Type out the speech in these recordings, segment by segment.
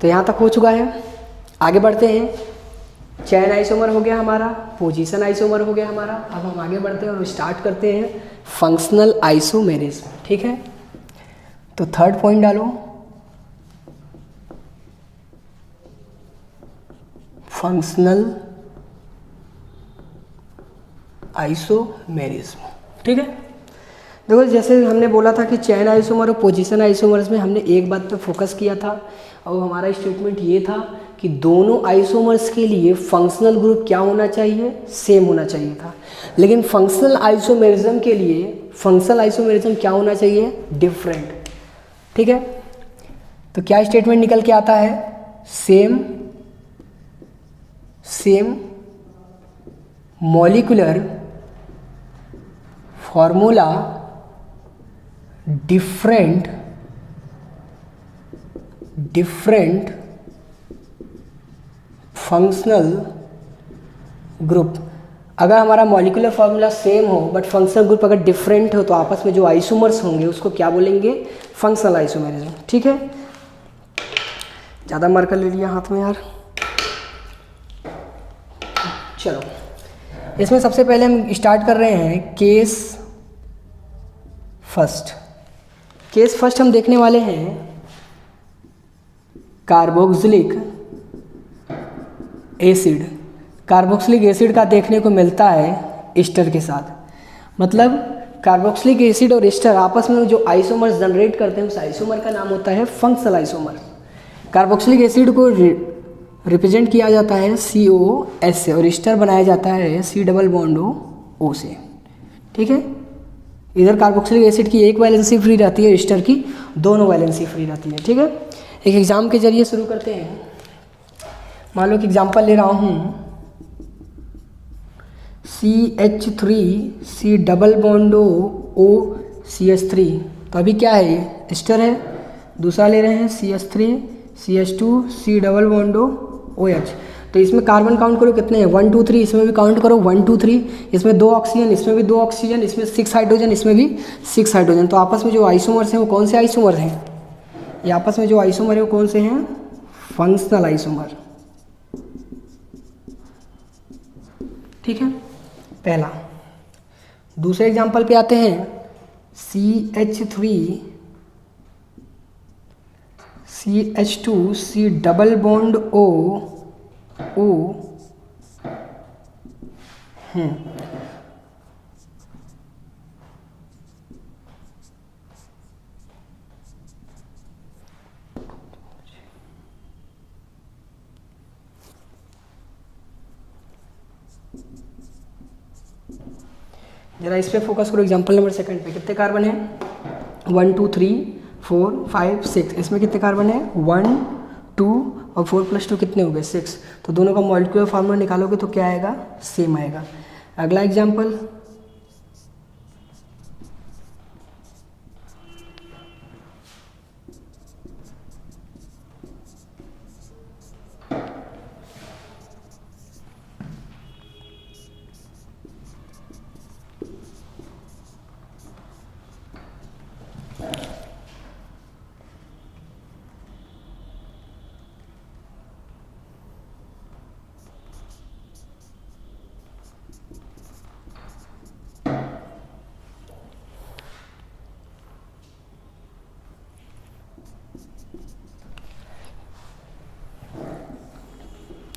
तो यहाँ तक हो चुका है। आगे बढ़ते हैं। चेन आइसोमर हो गया हमारा, पोजीशन आइसोमर हो गया हमारा। अब हम आगे बढ़ते हैं और स्टार्ट करते हैं फंक्शनल आइसोमेरिज्म। ठीक है, तो थर्ड पॉइंट डालो, फंक्शनल आइसोमेरिज्म। ठीक है, देखो जैसे हमने बोला था कि चेन आइसोमर और पोजीशन आइसोमर्स में हमने एक बात पे फोकस किया था, और हमारा स्टेटमेंट ये था कि दोनों आइसोमर्स के लिए फंक्शनल ग्रुप क्या होना चाहिए, सेम होना चाहिए था। लेकिन फंक्शनल आइसोमेरिज्म के लिए फंक्शनल आइसोमेरिज्म क्या होना चाहिए, डिफरेंट। ठीक है, तो क्या स्टेटमेंट निकल के आता है, same molecular formula different functional group. अगर हमारा मॉलिक्यूलर फार्मूला सेम हो बट फंक्शनल ग्रुप अगर डिफरेंट हो तो आपस में जो आइसोमर्स होंगे उसको क्या बोलेंगे, फंक्शनल आइसोमेरिज्म। ठीक है, ज़्यादा मार्कर ले लिया हाथ में यार। चलो, इसमें सबसे पहले हम स्टार्ट कर रहे हैं केस फर्स्ट हम देखने वाले हैं कार्बोक्सिलिक एसिड। कार्बोक्सिलिक एसिड का देखने को मिलता है एस्टर के साथ। मतलब कार्बोक्सिलिक एसिड और एस्टर आपस में जो आइसोमर्स जनरेट करते हैं उस आइसोमर का नाम होता है फंक्शनल आइसोमर। कार्बोक्सिलिक एसिड को रिप्रेजेंट किया जाता है COS से और एस्टर बनाया जाता है C डबल बॉन्ड O से। ठीक है, इधर कार्बोक्सिलिक एसिड की एक वैलेंसी फ्री रहती है, एस्टर की दोनों वैलेंसी फ्री रहती है। ठीक है, एक एग्जाम के जरिए शुरू करते हैं। मान लो कि एग्जाम्पल ले रहा हूँ, CH3 C double bond O CH3, तो अभी क्या है, ये एस्टर है। दूसरा ले रहे हैं CH3 CH2 C double bond OH, तो इसमें कार्बन काउंट करो कितने हैं, 1 2 3, इसमें भी काउंट करो 1 2 3, इसमें 2 ऑक्सीजन, इसमें भी 2 ऑक्सीजन, इसमें 6 हाइड्रोजन, इसमें भी 6 हाइड्रोजन। तो आपस में जो आइसोमर्स हैं वो कौन से आइसोमर हैं, ये आपस में जो आइसोमर है वो कौन से हैं, फंक्शनल आइसोमर। ठीक है, पहला। दूसरे एग्जांपल पे आते हैं, CH3 CH2 C double bond O जरा इस पे फोकस करो। एग्जांपल नंबर सेकंड पे कितने कार्बन है, 1 2 3 4 5 6, इसमें कितने कार्बन है, 1 2 और 4 + 2 कितने हो गए, 6। तो दोनों का मॉलिक्यूलर फार्मूला निकालोगे तो क्या आएगा, सेम आएगा। अगला एग्जांपल,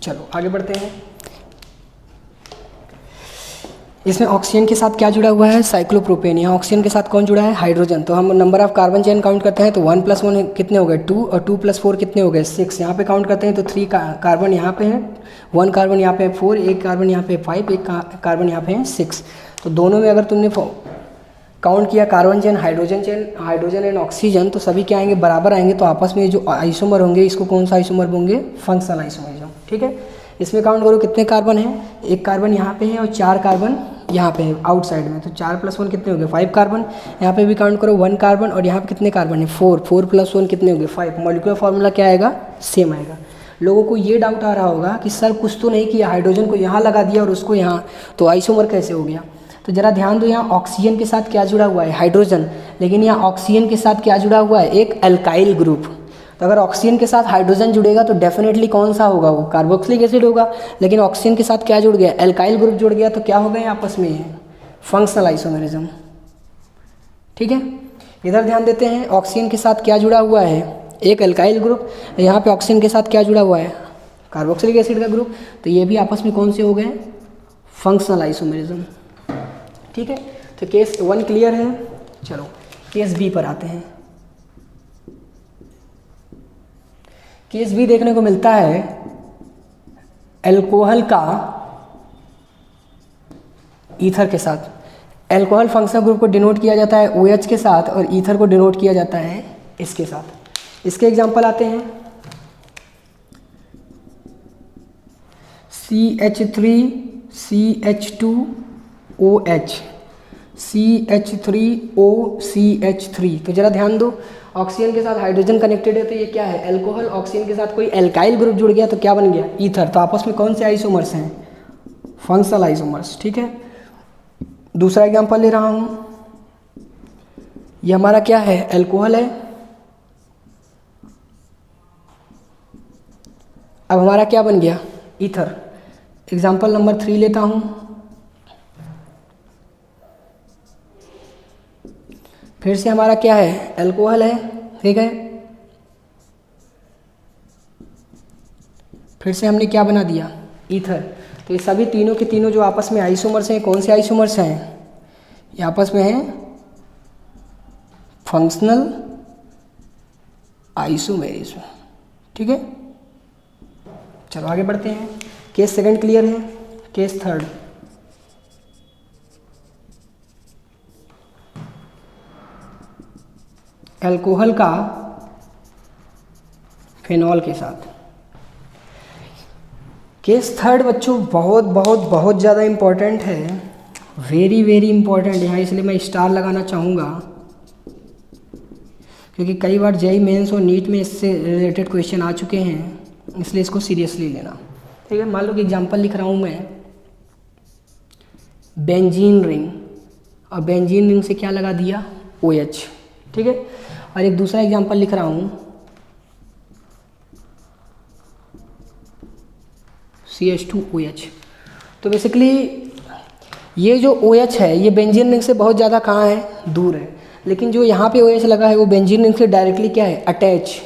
चलो आगे बढ़ते हैं। इसमें ऑक्सीजन के साथ क्या जुड़ा हुआ है, साइक्लोप्रोपेन। यहाँ ऑक्सीजन के साथ कौन जुड़ा है, हाइड्रोजन। तो हम number of carbon chain count करते हैं तो 1 + 1 कितने हो गए, 2, और 2 + 4 कितने हो गए, 6। यहाँ पे काउंट करते हैं तो 3 कार्बन यहाँ पे है, 1 कार्बन यहाँ पे है 4, 1 कार्बन यहाँ पे 5, 1 कार्बन यहाँ पे है 6। तो दोनों में अगर तुमने काउंट किया carbon chain, hydrogen and oxygen, तो सभी क्या आएंगे, बराबर आएंगे। तो आपस में जो आइसोमर होंगे इसको कौन सा आइसोमर होंगे, फंक्शनल आइसोमर। ठीक है, इसमें काउंट करो कितने कार्बन हैं, 1 कार्बन यहाँ पे है और 4 कार्बन यहाँ पे है आउटसाइड में। तो 4 + 1 कितने हो गए, 5 कार्बन। यहाँ पे भी काउंट करो 1 कार्बन और यहाँ पे कितने कार्बन है, 4 + 1 कितने हो गए, 5। मॉलिक्यूलर फार्मूला क्या आएगा, सेम आएगा। लोगों को ये डाउट आ रहा होगा कि सर कुछ तो नहीं किया, हाइड्रोजन को यहाँ लगा दिया और उसको यहाँ, तो आइसोमर कैसे हो गया। तो ज़रा ध्यान दो, यहाँ ऑक्सीजन के साथ क्या जुड़ा हुआ है, हाइड्रोजन, लेकिन यहाँ ऑक्सीजन के साथ क्या जुड़ा हुआ है, एक अल्काइल ग्रुप। तो अगर ऑक्सीजन के साथ हाइड्रोजन जुड़ेगा तो डेफिनेटली कौन सा होगा, वो कार्बोक्सिलिक एसिड होगा। लेकिन ऑक्सीजन के साथ क्या जुड़ गया, एल्काइल ग्रुप जुड़ गया, तो क्या हो गए आपस में, फंक्शनल आइसोमेरिज्म। ठीक है, इधर ध्यान देते हैं, ऑक्सीजन के साथ क्या जुड़ा हुआ है, एक एल्काइल ग्रुप, यहाँ पे ऑक्सीजन के साथ क्या जुड़ा हुआ है, कार्बोक्सिलिक एसिड का ग्रुप, तो ये भी आपस में कौन से हो गए, फंक्शनल आइसोमेरिज्म। ठीक है, तो केस 1 क्लियर है। चलो केस बी पर आते हैं। केस बी देखने को मिलता है, एल्कोहल का ईथर के साथ, एल्कोहल फंक्शनल ग्रुप को डिनोट किया जाता है OH के साथ और ईथर को डिनोट किया जाता है इसके साथ। इसके एग्जांपल आते हैं, CH3CH2OH, CH3OCH3। तो जरा ध्यान दो, ऑक्सीजन के साथ हाइड्रोजन कनेक्टेड है, तो ये क्या है, एल्कोहल। ऑक्सीजन के साथ कोई एल्काइल ग्रुप जुड़ गया तो क्या बन गया, ईथर। तो आपस में कौन से आइसोमर्स हैं, फंक्शनल आइसोमर्स। ठीक है, दूसरा एग्जांपल ले रहा हूं, ये हमारा क्या है, एल्कोहल है। अब हमारा क्या बन गया, ईथर। एग्जांपल नंबर 3 लेता हूं, फिर से हमारा क्या है, एल्कोहल है। ठीक है, फिर से हमने क्या बना दिया, ईथर। तो ये सभी तीनों के तीनों जो आपस में आइसोमर्स हैं, कौन से आइसोमर्स हैं, ये आपस में हैं फंक्शनल आइसोमेरिज्म। ठीक है, चलो आगे बढ़ते हैं। केस सेकंड क्लियर है, केस थर्ड। एल्कोहल का फिनॉल के साथ। केस थर्ड बच्चों बहुत बहुत बहुत ज़्यादा इम्पॉर्टेंट है, वेरी वेरी इम्पॉर्टेंट है, इसलिए मैं स्टार लगाना चाहूँगा, क्योंकि कई बार जेईई मेंस और नीट में इससे रिलेटेड क्वेश्चन आ चुके हैं, इसलिए इसको सीरियसली लेना। ठीक है, मान लो कि एग्जांपल लिख रहा हूँ मैं, बेंजीन रिंग, और बेंजीन रिंग से क्या लगा दिया, OH। ठीक है, और एक दूसरा एग्जांपल लिख रहा हूँ, CH2OH। तो बेसिकली ये जो OH है, ये बेंजीन रिंग से बहुत ज़्यादा कहाँ है, दूर है, लेकिन जो यहाँ पे OH लगा है वो बेंजीन रिंग से डायरेक्टली क्या है, अटैच।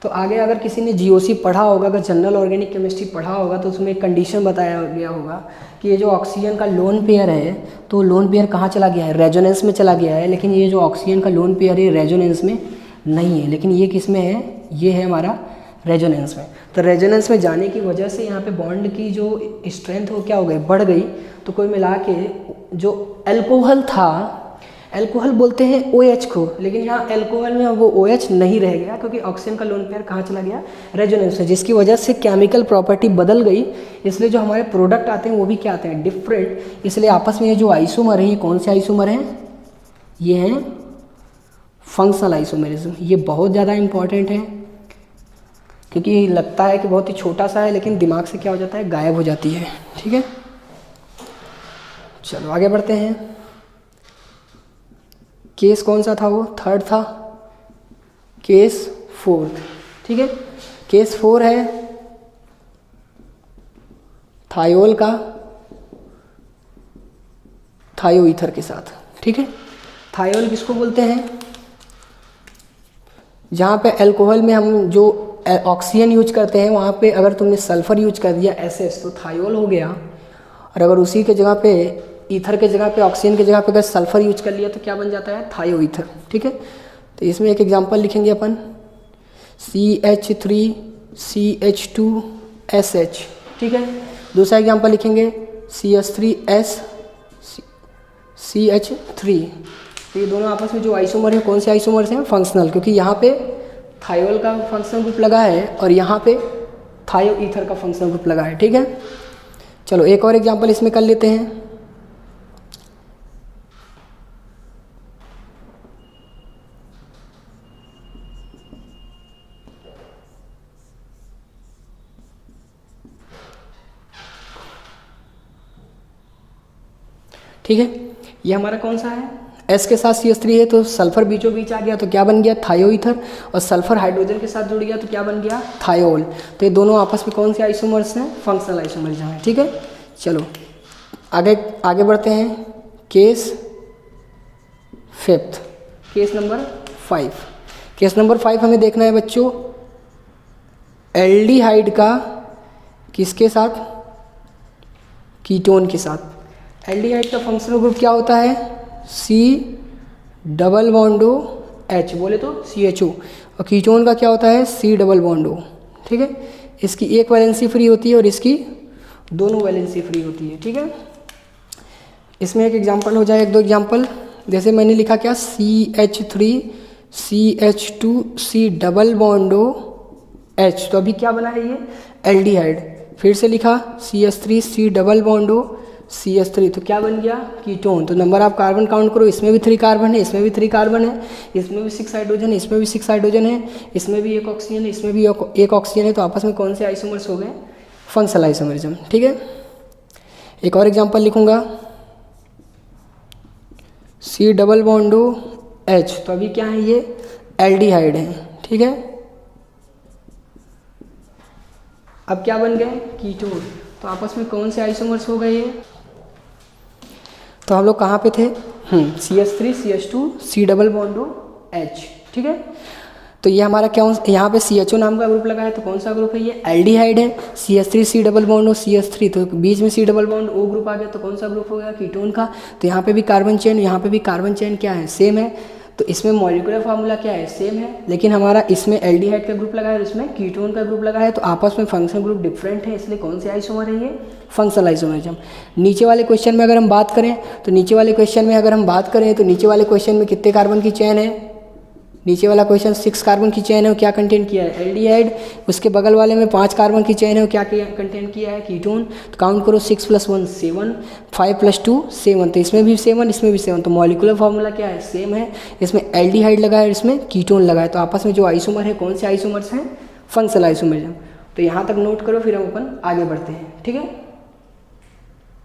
तो आगे अगर किसी ने GOC पढ़ा होगा, अगर जनरल ऑर्गेनिक केमिस्ट्री पढ़ा होगा, तो उसमें एक कंडीशन बताया गया होगा कि ये जो ऑक्सीजन का लोन पेयर है, तो लोन पेयर कहाँ चला गया है, रेजोनेंस में चला गया है। लेकिन ये जो ऑक्सीजन का लोन पेयर है रेजोनेंस में नहीं है, लेकिन ये किस में है, ये है हमारा रेजोनेंस में। तो रेजोनेंस में जाने की वजह से यहाँ पे बॉन्ड की जो स्ट्रेंथ वो क्या हो गई, बढ़ गई। तो कोई मिला के जो एल्कोहल था, एल्कोहल बोलते हैं OH को, लेकिन यहाँ एल्कोहल में वो OH नहीं रह गया, क्योंकि ऑक्सीजन का लोन पेयर कहाँ चला गया, रेजोनेंस में, जिसकी वजह से केमिकल प्रॉपर्टी बदल गई। इसलिए जो हमारे प्रोडक्ट आते हैं वो भी क्या आते हैं, डिफरेंट। इसलिए आपस में ये जो आइसोमर है, ये कौन से आइसोमर हैं, ये हैं फंक्शनल आइसोमेरिज्म। ये बहुत ज़्यादा इंपॉर्टेंट है, क्योंकि लगता है कि बहुत ही छोटा सा है, लेकिन दिमाग से क्या हो जाता है, गायब हो जाती है। ठीक है, चलो आगे बढ़ते हैं। केस कौन सा था, वो थर्ड था, केस फोर्थ। ठीक है, केस 4 है थायोल का थायो ईथर के साथ। ठीक है, थायोल किसको बोलते हैं, जहाँ पे अल्कोहल में हम जो ऑक्सीजन यूज करते हैं, वहाँ पे अगर तुमने सल्फर यूज कर दिया SS, तो थायोल हो गया। और अगर उसी के जगह पे ईथर के जगह पे, ऑक्सीजन के जगह पे अगर सल्फर यूज कर लिया तो क्या बन जाता है, थायो ईथर। ठीक है, तो इसमें एक एग्जांपल लिखेंगे अपन, CH3CH2SH। ठीक है, दूसरा एग्जांपल लिखेंगे CH3SCH3। तो ये दोनों आपस में जो आइसोमर है, कौन से आइसोमर्स हैं, फंक्शनल, क्योंकि यहाँ पे थायोल का फंक्शनल ग्रुप लगा है और यहाँ पे थायो ईथर का फंक्शनल ग्रुप लगा है। ठीक है, चलो एक और एग्जांपल इसमें कर लेते हैं। ठीक है, ये हमारा कौन सा है, एस के साथ CH3 है तो सल्फर बीचों बीच आ गया तो क्या बन गया, थायो ईथर, और सल्फर हाइड्रोजन के साथ जुड़ गया तो क्या बन गया, थायोल। तो ये दोनों आपस में कौन से आइसोमर्स हैं, फंक्शनल आइसोमर्स हैं। ठीक है, चलो आगे बढ़ते हैं। Case fifth, case number 5। Case number 5 हमें देखना है बच्चों, एल्डिहाइड का किसके साथ, कीटोन के साथ। एल्डिहाइड का फंक्शनल ग्रुप क्या होता है, C≡H, बोले तो CHO, और कीटोन का क्या होता है, C≡O। ठीक है, इसकी एक वैलेंसी फ्री होती है और इसकी दोनों वैलेंसी फ्री होती है। ठीक है, इसमें एक एग्जांपल हो जाए, एक दो एग्जांपल, जैसे मैंने लिखा क्या, CH3 CH2 C≡H, तो अभी क्या बना है ये, एल्डिहाइड। फिर से लिखा CH3 C≡O CH3, तो क्या बन गया, कीटोन। तो नंबर ऑफ कार्बन काउंट करो, इसमें भी 3 कार्बन है, इसमें भी 3 कार्बन है, इसमें भी 6 हाइड्रोजन है, इसमें भी 6 हाइड्रोजन है, इसमें भी 1 ऑक्सीजन है, इसमें भी 1 ऑक्सीजन है। तो आपस में कौन से आइसोमर्स हो गए, फंक्शनल आइसोमरिज्म। ठीक है, एक और एग्जांपल लिखूंगा, C≡H, तो अभी क्या है, ये एल्डिहाइड है। ठीक है, अब क्या बन गए, कीटोन। तो आपस में कौन से आइसोमर्स हो गए ये, तो हम लोग कहाँ पे थे, CH3 CH2 C≡H। ठीक है, तो ये हमारा क्या, यहाँ पे CHO नाम का ग्रुप लगा है, तो कौन सा ग्रुप है, ये एल्डिहाइड है। CH3 C≡O CH3, तो बीच में C≡O ग्रुप आ गया, तो कौन सा ग्रुप हो गया, कीटोन का। तो यहाँ पे भी कार्बन चेन, यहाँ पे भी कार्बन चेन क्या है, सेम है। तो इसमें मॉलिक्यूलर फार्मूला क्या है, सेम है, लेकिन हमारा इसमें एल्डिहाइड का ग्रुप लगा है और इसमें कीटोन का ग्रुप लगा है, तो आपस में फंक्शनल ग्रुप डिफरेंट है, इसलिए कौन से आइसोमर है ये, फंक्शनल आइसोमरिज्म। नीचे वाले क्वेश्चन में अगर हम बात करें तो नीचे वाले क्वेश्चन में कितने कार्बन की चेन है, नीचे वाला क्वेश्चन 6 कार्बन की चेन है, वो क्या कंटेंट किया है, एल्डिहाइड। उसके बगल वाले में 5 कार्बन की चेन है, वो क्या कंटेंट किया है, कीटोन। तो काउंट करो, 6 + 1 7, 5 + 2 7, तो इसमें भी 7, इसमें भी 7, तो मॉलिक्यूलर फार्मूला क्या है, सेम है। इसमें एल्डिहाइड लगा है, इसमें कीटोन लगा है, तो आपस में जो आइसोमर है, कौन से आइसोमर्स हैं, फंक्शनल आइसोमरिज्म। तो यहाँ तक नोट करो, फिर हम अपन आगे बढ़ते हैं। ठीक है।